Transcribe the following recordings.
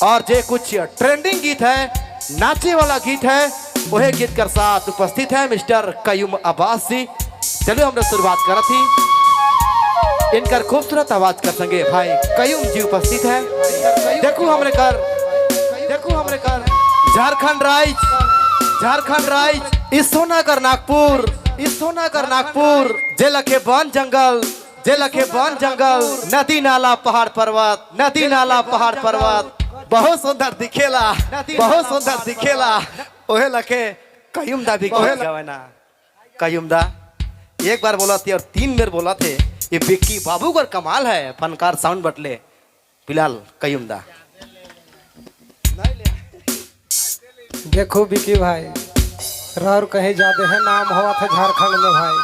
और जे कुछ ट्रेंडिंग गीत है, नाचे वाला गीत है, वही गीत कर साथ उपस्थित है मिस्टर कयूम अब्बास जी। चलो हमने शुरुआत करा थी, इनकर खूबसूरत आवाज कर संगे भाई कयूम जी उपस्थित है। देखो हमरे कर झारखंड राइज इस सोनाकर नागपुर जेल के वन जंगल नदी नाला पहाड़ पर्वत बहुत सुंदर दिखेला ओहे लखे कयूम दा भी गवाना। कयूम दा एक बार बोला थे और 3 बार बोला थे, ये बिक्की बाबू का कमाल है, फनकार साउंड बटले फिलहाल कयूम दा। देखो बिक्की भाई रार कहीं जाते हैं, नाम हुआ था झारखंड में भाई।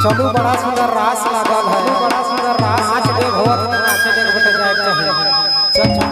चलो बड़ा सुंदर रास लागल है, बड़ा सुंदर रास नाच देख होत नाच देख बट जाए चाहिए। चल चल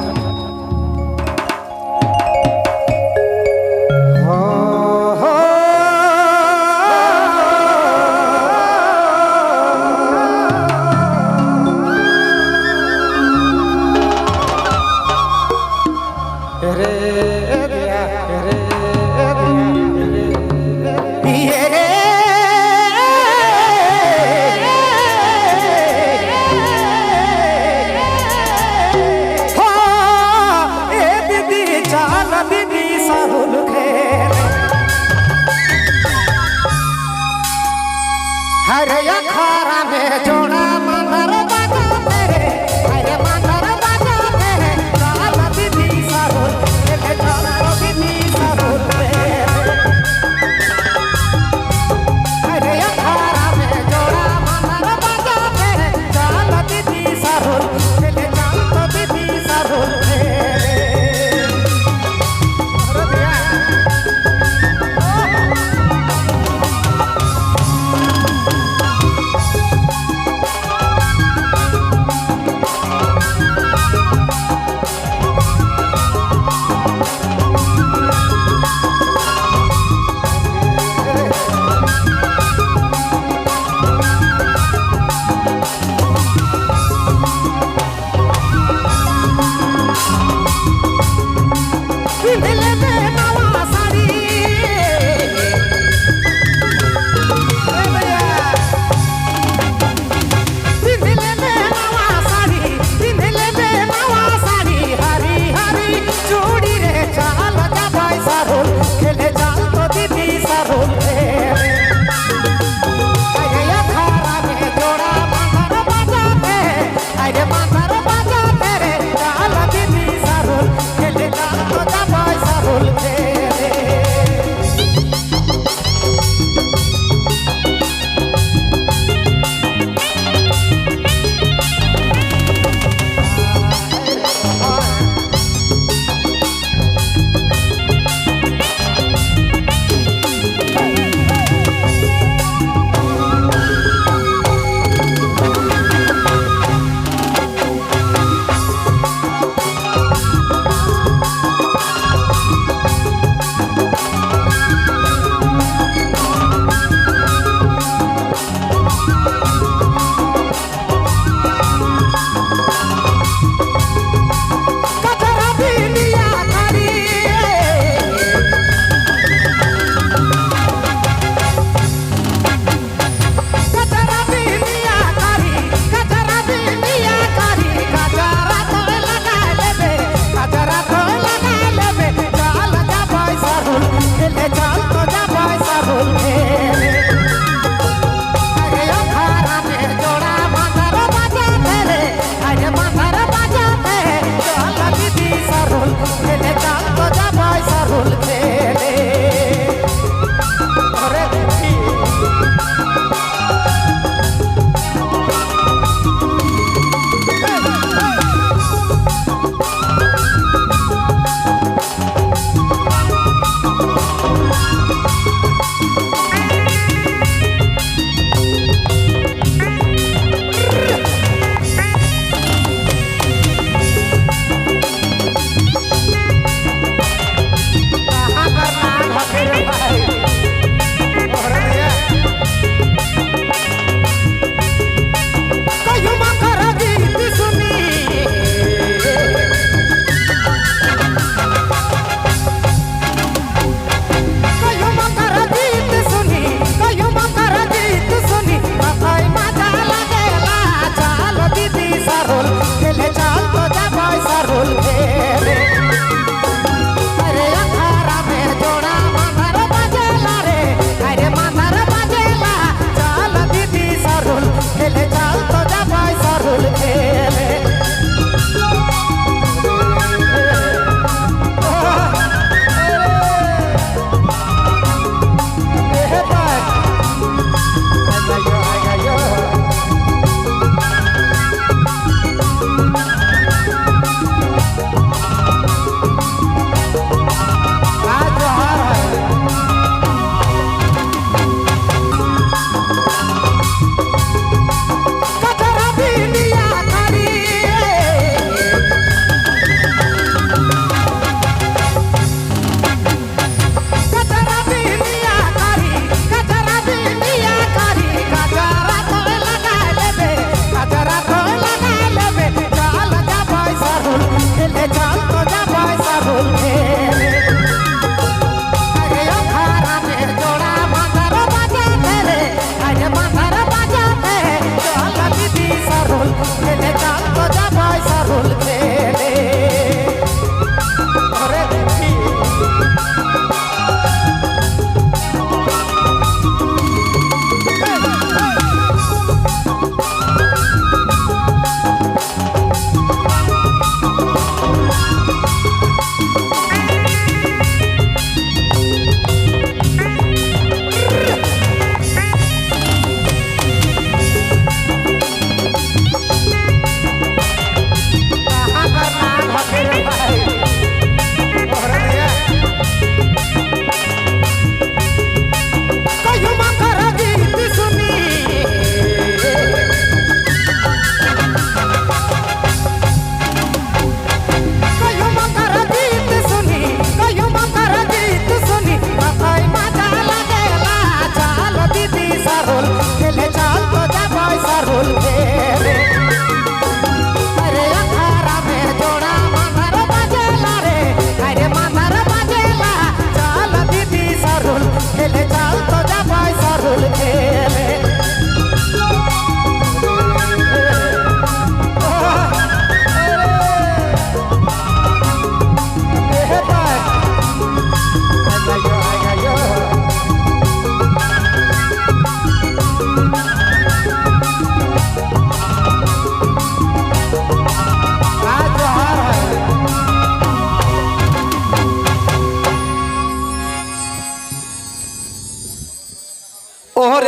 और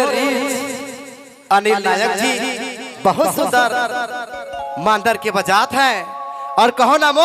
अनिल नायक जी बहुत सुंदर मांदर के बजात हैं और कहो ना मोर